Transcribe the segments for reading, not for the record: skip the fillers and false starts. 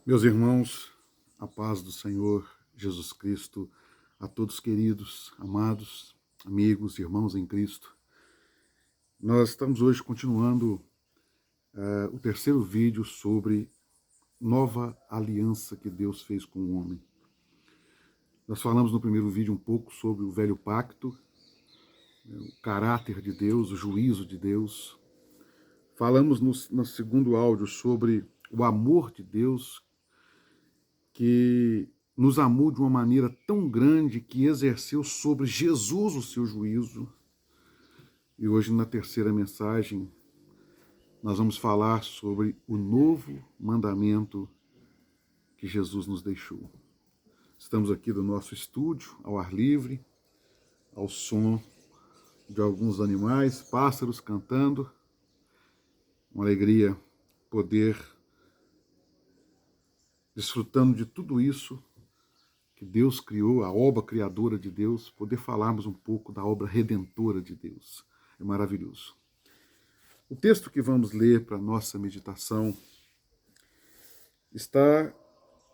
Meus irmãos, a paz do Senhor Jesus Cristo, a todos queridos, amados, amigos, irmãos em Cristo. Nós estamos hoje continuando o terceiro vídeo sobre nova aliança que Deus fez com o homem. Nós falamos no primeiro vídeo um pouco sobre o velho pacto, o caráter de Deus, o juízo de Deus. Falamos no segundo áudio sobre o amor de Deus, que nos amou de uma maneira tão grande que exerceu sobre Jesus o seu juízo. E hoje, na terceira mensagem, nós vamos falar sobre o novo mandamento que Jesus nos deixou. Estamos aqui do nosso estúdio, ao ar livre, ao som de alguns animais, pássaros cantando. Uma alegria poder, desfrutando de tudo isso que Deus criou, a obra criadora de Deus, poder falarmos um pouco da obra redentora de Deus. É maravilhoso. O texto que vamos ler para a nossa meditação está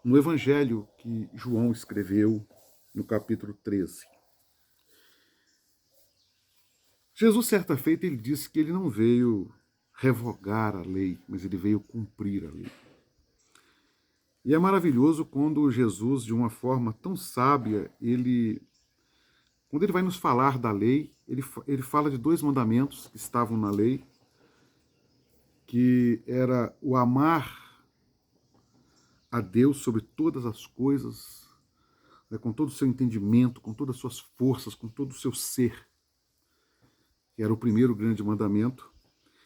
no Evangelho que João escreveu, no capítulo 13. Jesus, certa feita, ele disse que ele não veio revogar a lei, mas ele veio cumprir a lei. E é maravilhoso quando Jesus, de uma forma tão sábia, quando ele vai nos falar da lei, ele fala de dois mandamentos que estavam na lei, que era o amar a Deus sobre todas as coisas, né, com todo o seu entendimento, com todas as suas forças, com todo o seu ser, que era o primeiro grande mandamento.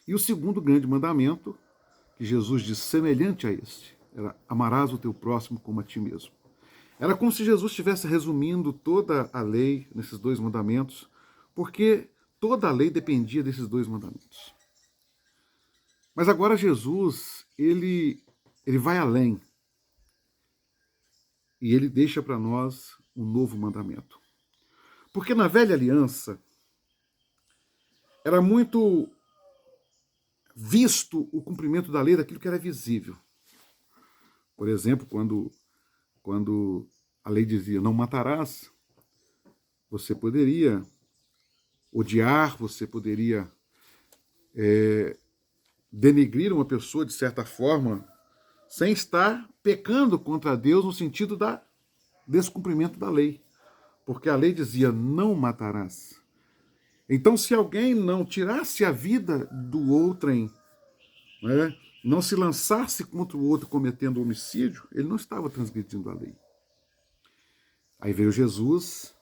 E o segundo grande mandamento, que Jesus diz semelhante a este, era amarás o teu próximo como a ti mesmo. Era como se Jesus estivesse resumindo toda a lei nesses dois mandamentos, porque toda a lei dependia desses dois mandamentos. Mas agora Jesus, ele vai além. E ele deixa para nós um novo mandamento. Porque na velha aliança, era muito visto o cumprimento da lei daquilo que era visível. Por exemplo, quando a lei dizia não matarás, você poderia odiar, você poderia denegrir uma pessoa de certa forma, sem estar pecando contra Deus no sentido da descumprimento da lei. Porque a lei dizia não matarás. Então, se alguém não tirasse a vida do outrem, né, não se lançasse contra o outro cometendo homicídio, ele não estava transgredindo a lei. Aí veio Jesus,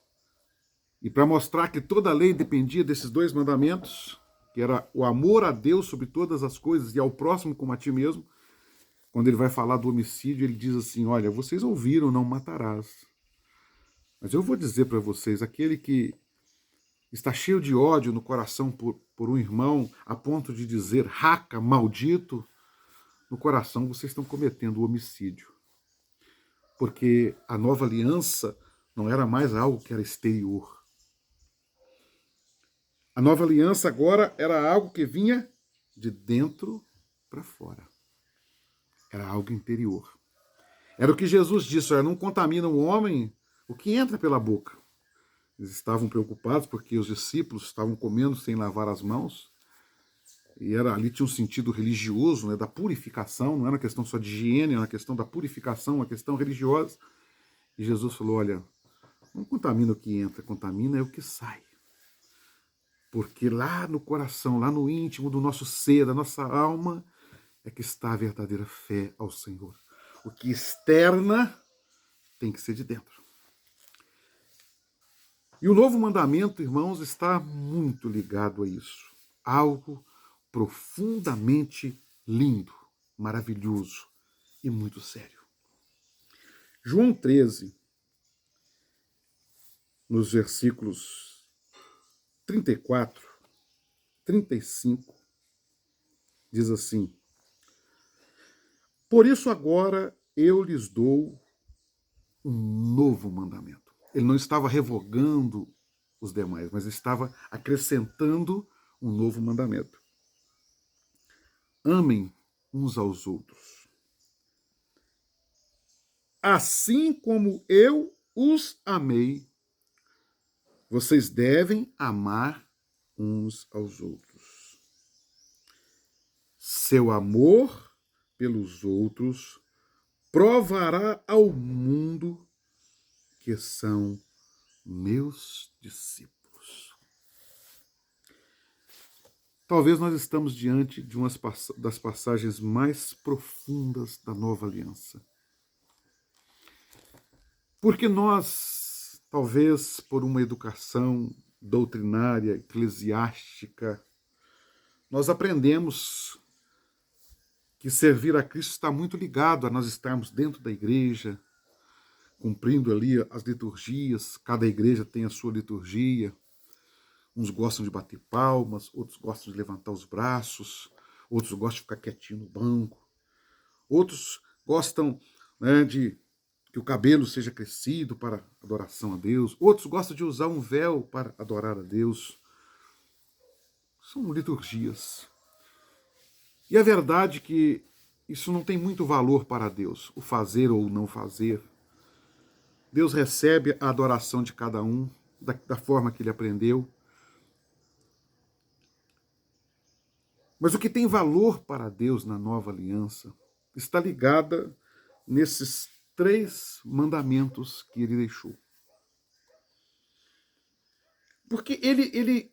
e para mostrar que toda a lei dependia desses dois mandamentos, que era o amor a Deus sobre todas as coisas e ao próximo como a ti mesmo, quando ele vai falar do homicídio, ele diz assim, olha, vocês ouviram, não matarás. Mas eu vou dizer para vocês, aquele que está cheio de ódio no coração por um irmão, a ponto de dizer raca, maldito, no coração vocês estão cometendo o homicídio. Porque a nova aliança não era mais algo que era exterior. A nova aliança agora era algo que vinha de dentro para fora. Era algo interior. Era o que Jesus disse, olha, não contamina o homem o que entra pela boca. Eles estavam preocupados porque os discípulos estavam comendo sem lavar as mãos. E ali tinha um sentido religioso, né, da purificação, não era uma questão só de higiene, era uma questão da purificação, uma questão religiosa. E Jesus falou, olha, não contamina o que entra, contamina é o que sai. Porque lá no coração, lá no íntimo do nosso ser, da nossa alma, é que está a verdadeira fé ao Senhor. O que externa tem que ser de dentro. E o novo mandamento, irmãos, está muito ligado a isso. Algo profundamente lindo, maravilhoso e muito sério. João 13, nos versículos 34, 35, diz assim: por isso agora eu lhes dou um novo mandamento. Ele não estava revogando os demais, mas estava acrescentando um novo mandamento. Amem uns aos outros. assim como eu os amei, vocês devem amar uns aos outros. Seu amor pelos outros provará ao mundo que são meus discípulos. Talvez nós estamos diante de uma das passagens mais profundas da nova aliança. Porque nós, talvez por uma educação doutrinária, eclesiástica, nós aprendemos que servir a Cristo está muito ligado a nós estarmos dentro da igreja, cumprindo ali as liturgias. Cada igreja tem a sua liturgia. Uns gostam de bater palmas, outros gostam de levantar os braços, outros gostam de ficar quietinho no banco, outros gostam, né, de que o cabelo seja crescido para adoração a Deus, outros gostam de usar um véu para adorar a Deus. São liturgias. E a verdade é que isso não tem muito valor para Deus, o fazer ou não fazer. Deus recebe a adoração de cada um da forma que ele aprendeu. Mas o que tem valor para Deus na nova aliança está ligada nesses 3 mandamentos que ele deixou. Porque ele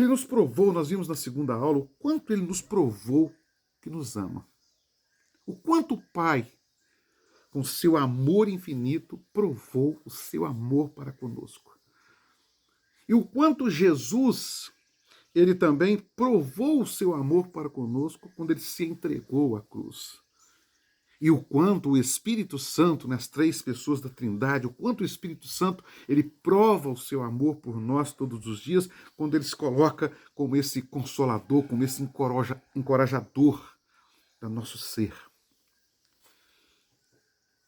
nos provou, nós vimos na segunda aula, o quanto ele nos provou que nos ama. O quanto o Pai, com seu amor infinito, provou o seu amor para conosco. E o quanto Jesus, ele também provou o seu amor para conosco quando ele se entregou à cruz. E o quanto o Espírito Santo, nas 3 pessoas da Trindade, o quanto o Espírito Santo, ele prova o seu amor por nós todos os dias, quando ele se coloca como esse consolador, como esse encorajador do nosso ser.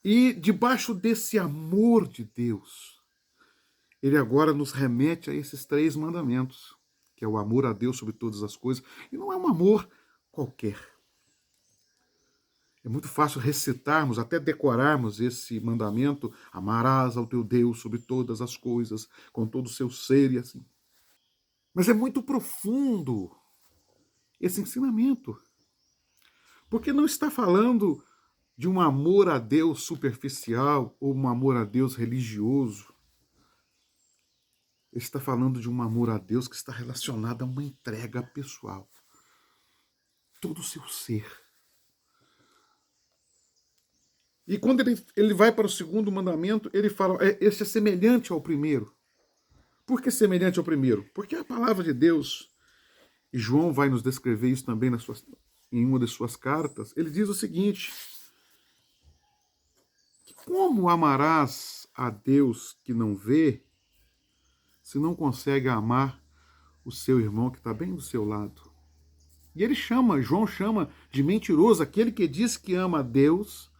E debaixo desse amor de Deus, ele agora nos remete a esses 3 mandamentos, que é o amor a Deus sobre todas as coisas. E não é um amor qualquer. É muito fácil recitarmos, até decorarmos esse mandamento: amarás ao teu Deus sobre todas as coisas, com todo o seu ser e assim. Mas é muito profundo esse ensinamento. Porque não está falando de um amor a Deus superficial ou um amor a Deus religioso. Ele está falando de um amor a Deus que está relacionado a uma entrega pessoal. Todo o seu ser. E quando ele vai para o segundo mandamento, ele fala, este é semelhante ao primeiro. Por que semelhante ao primeiro? Porque a palavra de Deus, e João vai nos descrever isso também em uma de suas cartas, ele diz o seguinte: que como amarás a Deus que não vê, se não consegue amar o seu irmão que está bem do seu lado? E João chama de mentiroso aquele que diz que ama a Deus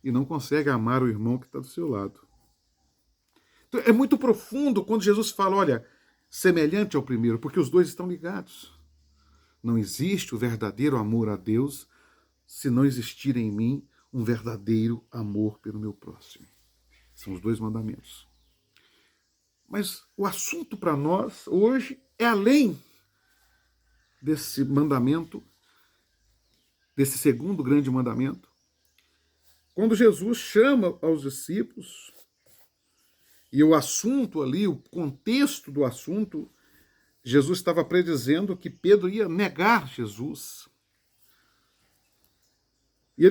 e não consegue amar o irmão que está do seu lado. Então, é muito profundo quando Jesus fala, olha, semelhante ao primeiro, porque os dois estão ligados. Não existe o verdadeiro amor a Deus se não existir em mim um verdadeiro amor pelo meu próximo. São os 2 mandamentos. Mas o assunto para nós hoje é além desse mandamento, desse segundo grande mandamento. Quando Jesus chama aos discípulos, e o assunto ali, o contexto do assunto, Jesus estava predizendo que Pedro ia negar Jesus. E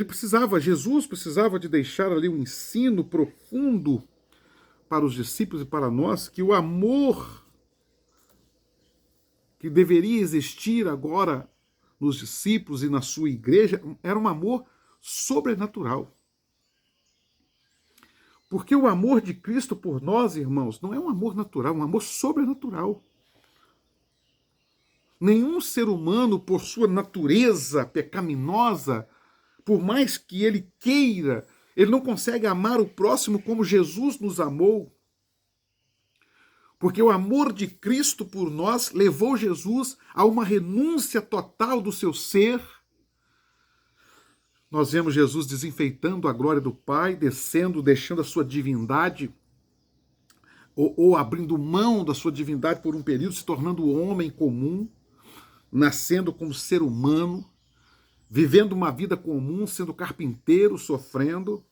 Jesus precisava de deixar ali um ensino profundo para os discípulos e para nós, que o amor que deveria existir agora nos discípulos e na sua igreja era um amor sobrenatural. Porque o amor de Cristo por nós, irmãos, não é um amor natural, é um amor sobrenatural. Nenhum ser humano, por sua natureza pecaminosa, por mais que ele queira, ele não consegue amar o próximo como Jesus nos amou. Porque o amor de Cristo por nós levou Jesus a uma renúncia total do seu ser, Nós vemos Jesus desenfeitando a glória do Pai, descendo, deixando a sua divindade, ou abrindo mão da sua divindade por um período, se tornando homem comum, nascendo como ser humano, vivendo uma vida comum, sendo carpinteiro, sofrendo,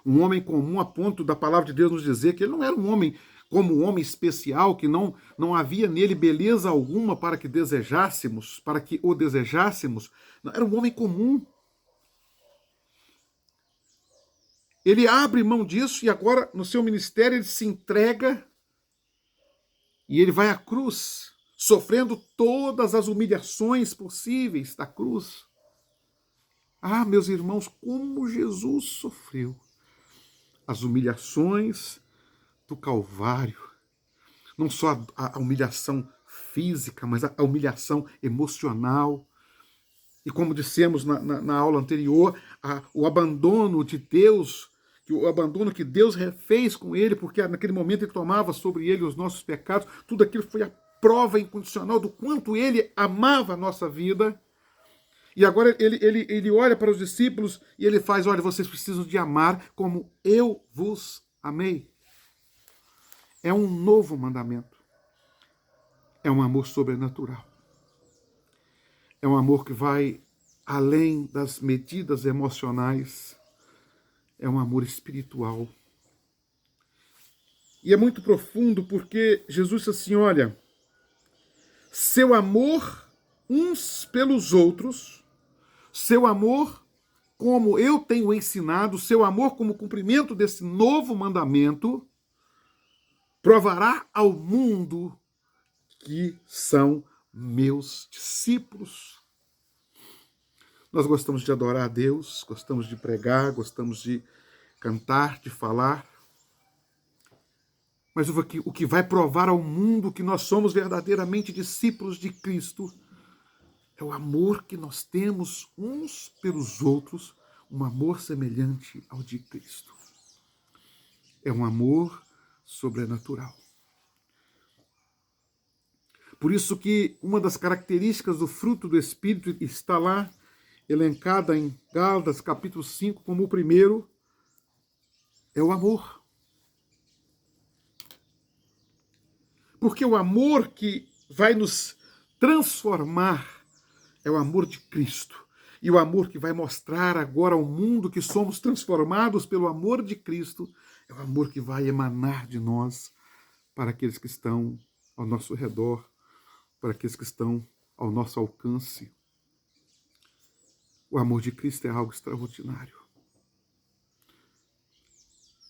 um homem comum a ponto da palavra de Deus nos dizer que ele não era um homem como um homem especial, que não havia nele beleza alguma para que desejássemos, para que o desejássemos. Não, era um homem comum. Ele abre mão disso e agora no seu ministério ele se entrega e ele vai à cruz, sofrendo todas as humilhações possíveis da cruz. Ah, meus irmãos, como Jesus sofreu as humilhações do Calvário. Não só a humilhação física, mas a humilhação emocional. E como dissemos na aula anterior, o abandono de Deus, o abandono que Deus fez com ele, porque naquele momento ele tomava sobre ele os nossos pecados, tudo aquilo foi a prova incondicional do quanto ele amava a nossa vida. E agora ele olha para os discípulos e ele faz, olha, vocês precisam de amar como eu vos amei. É um novo mandamento. É um amor sobrenatural. É um amor que vai além das medidas emocionais. É um amor espiritual. E é muito profundo porque Jesus disse assim, olha, seu amor uns pelos outros, seu amor como eu tenho ensinado, seu amor como cumprimento desse novo mandamento, provará ao mundo que são meus discípulos. Nós gostamos de adorar a Deus, gostamos de pregar, gostamos de cantar, de falar. Mas o que vai provar ao mundo que nós somos verdadeiramente discípulos de Cristo é o amor que nós temos uns pelos outros, um amor semelhante ao de Cristo. É um amor sobrenatural. Por isso que uma das características do fruto do Espírito está lá, elencada em Gálatas capítulo 5, como o primeiro, é o amor. Porque o amor que vai nos transformar é o amor de Cristo. E o amor que vai mostrar agora ao mundo que somos transformados pelo amor de Cristo é o amor que vai emanar de nós para aqueles que estão ao nosso redor, para aqueles que estão ao nosso alcance. O amor de Cristo é algo extraordinário.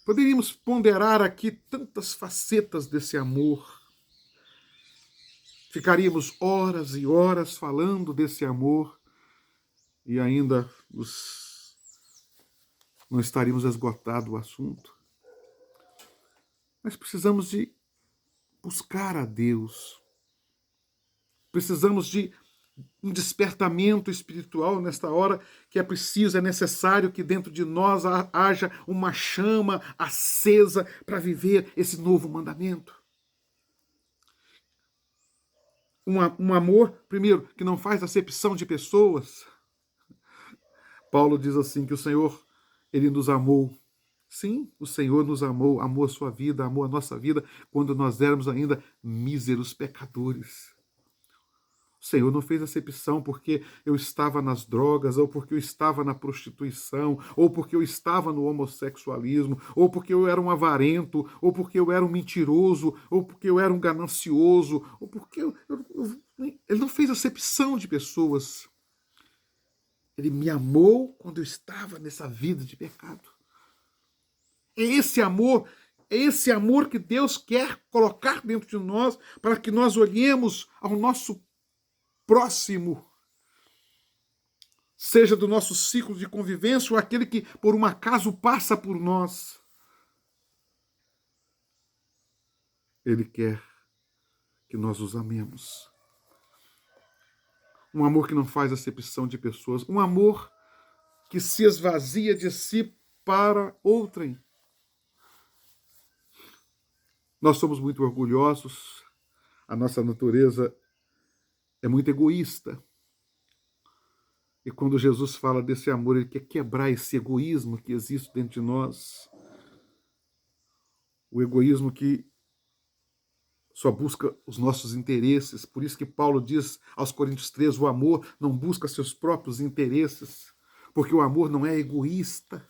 Poderíamos ponderar aqui tantas facetas desse amor. Ficaríamos horas e horas falando desse amor e ainda não estaríamos esgotado o assunto. Mas precisamos de buscar a Deus. Precisamos de um despertamento espiritual nesta hora que é preciso, é necessário que dentro de nós haja uma chama acesa para viver esse novo mandamento. Um amor, primeiro, que não faz acepção de pessoas. Paulo diz assim que o Senhor, ele nos amou. Sim, o Senhor nos amou, amou a sua vida, amou a nossa vida, quando nós éramos ainda míseros pecadores. O Senhor não fez acepção porque eu estava nas drogas, ou porque eu estava na prostituição, ou porque eu estava no homossexualismo, ou porque eu era um avarento, ou porque eu era um mentiroso, ou porque eu era um ganancioso, ou porque ele não fez acepção de pessoas. Ele me amou quando eu estava nessa vida de pecado. É esse amor que Deus quer colocar dentro de nós para que nós olhemos ao nosso próximo, seja do nosso ciclo de convivência ou aquele que por um acaso passa por nós. Ele quer que nós os amemos. Um amor que não faz acepção de pessoas, um amor que se esvazia de si para outrem. Nós somos muito orgulhosos, a nossa natureza é muito egoísta. E quando Jesus fala desse amor, ele quer quebrar esse egoísmo que existe dentro de nós. O egoísmo que só busca os nossos interesses. Por isso que Paulo diz aos Coríntios 3, o amor não busca seus próprios interesses, porque o amor não é egoísta,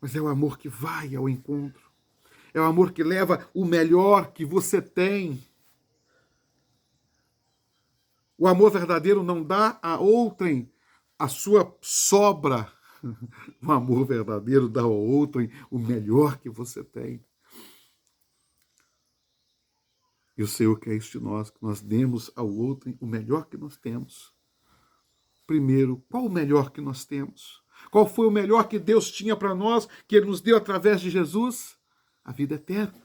mas é o amor que vai ao encontro. É o amor que leva o melhor que você tem. O amor verdadeiro não dá a outrem a sua sobra. O amor verdadeiro dá ao outrem o melhor que você tem. E o Senhor quer isso de nós, que nós demos ao outrem o melhor que nós temos. Primeiro, qual o melhor que nós temos? Qual foi o melhor que Deus tinha para nós, que Ele nos deu através de Jesus? A vida eterna.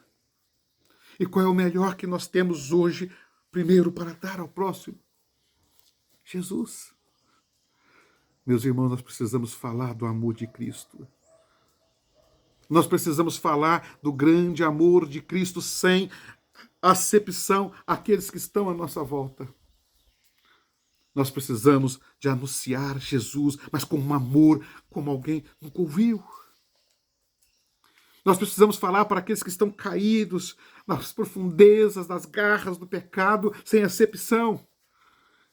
E qual é o melhor que nós temos hoje, primeiro, para dar ao próximo? Jesus. Meus irmãos, nós precisamos falar do amor de Cristo. Nós precisamos falar do grande amor de Cristo sem acepção àqueles que estão à nossa volta. Nós precisamos de anunciar Jesus, mas com um amor como alguém nunca ouviu. Nós precisamos falar para aqueles que estão caídos nas profundezas, das garras do pecado, sem acepção.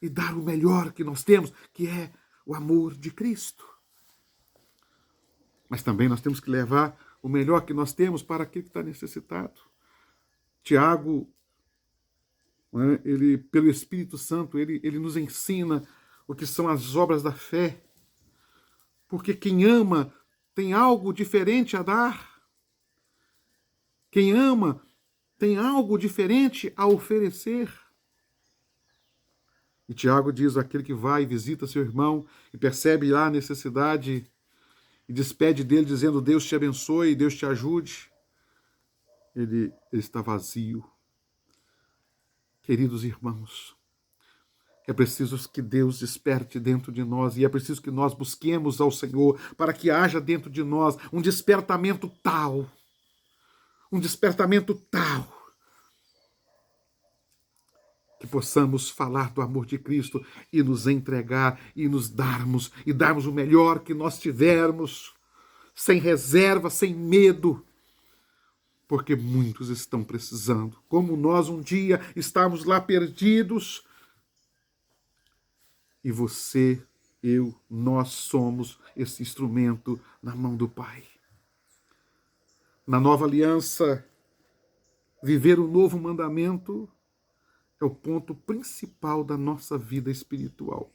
E dar o melhor que nós temos, que é o amor de Cristo. Mas também nós temos que levar o melhor que nós temos para aquele que está necessitado. Tiago, ele, pelo Espírito Santo, ele nos ensina o que são as obras da fé. Porque quem ama tem algo diferente a dar. Quem ama tem algo diferente a oferecer. E Tiago diz, aquele que vai e visita seu irmão e percebe lá a necessidade e despede dele dizendo, Deus te abençoe, Deus te ajude, ele está vazio. Queridos irmãos, é preciso que Deus desperte dentro de nós e é preciso que nós busquemos ao Senhor para que haja dentro de nós um despertamento tal, que possamos falar do amor de Cristo e nos entregar e nos darmos o melhor que nós tivermos, sem reserva, sem medo, porque muitos estão precisando. Como nós um dia estávamos lá perdidos, e você, eu, nós somos esse instrumento na mão do Pai. Na nova aliança, viver o novo mandamento é o ponto principal da nossa vida espiritual.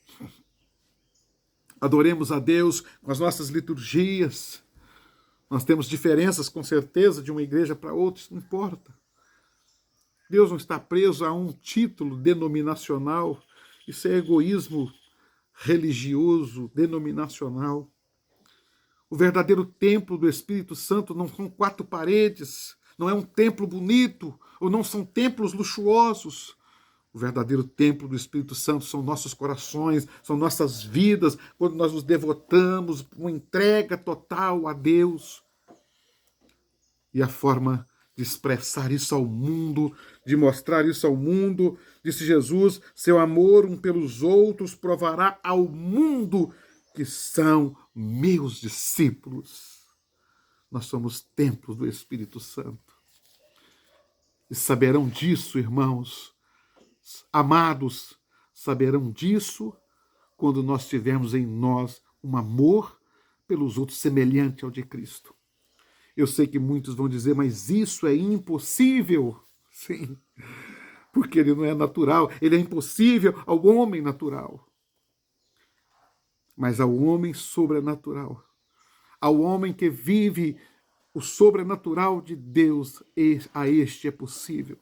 Adoremos a Deus com as nossas liturgias. Nós temos diferenças, com certeza, de uma igreja para outra, isso não importa. Deus não está preso a um título denominacional. Isso é egoísmo religioso, denominacional. O verdadeiro templo do Espírito Santo não são 4 paredes, não é um templo bonito, ou não são templos luxuosos. O verdadeiro templo do Espírito Santo são nossos corações, são nossas vidas, quando nós nos devotamos com entrega total a Deus. E a forma de expressar isso ao mundo, de mostrar isso ao mundo, disse Jesus, seu amor um pelos outros provará ao mundo que são meus discípulos. Nós somos templos do Espírito Santo. E saberão disso, irmãos, amados, saberão disso quando nós tivermos em nós um amor pelos outros semelhante ao de Cristo. Eu sei que muitos vão dizer, mas isso é impossível. Sim, porque ele não é natural, ele é impossível ao homem natural. Mas ao homem sobrenatural, ao homem que vive o sobrenatural de Deus, a este é possível.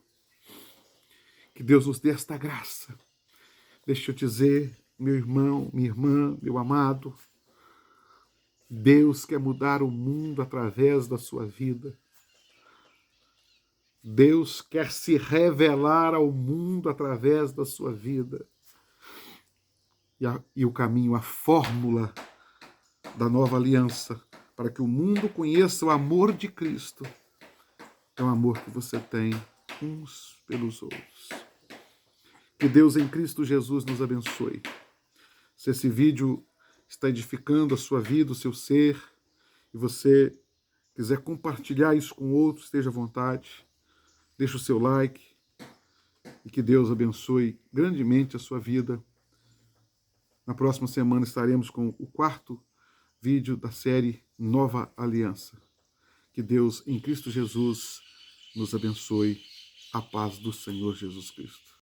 Que Deus nos dê esta graça. Deixa eu dizer, meu irmão, minha irmã, meu amado, Deus quer mudar o mundo através da sua vida. Deus quer se revelar ao mundo através da sua vida. E o caminho, a fórmula da nova aliança, para que o mundo conheça o amor de Cristo, é o amor que você tem uns pelos outros. Que Deus em Cristo Jesus nos abençoe. Se esse vídeo está edificando a sua vida, o seu ser, e você quiser compartilhar isso com outros, esteja à vontade. Deixe o seu like e que Deus abençoe grandemente a sua vida. Na próxima semana estaremos com o 4º vídeo da série Nova Aliança. Que Deus, em Cristo Jesus, nos abençoe. A paz do Senhor Jesus Cristo.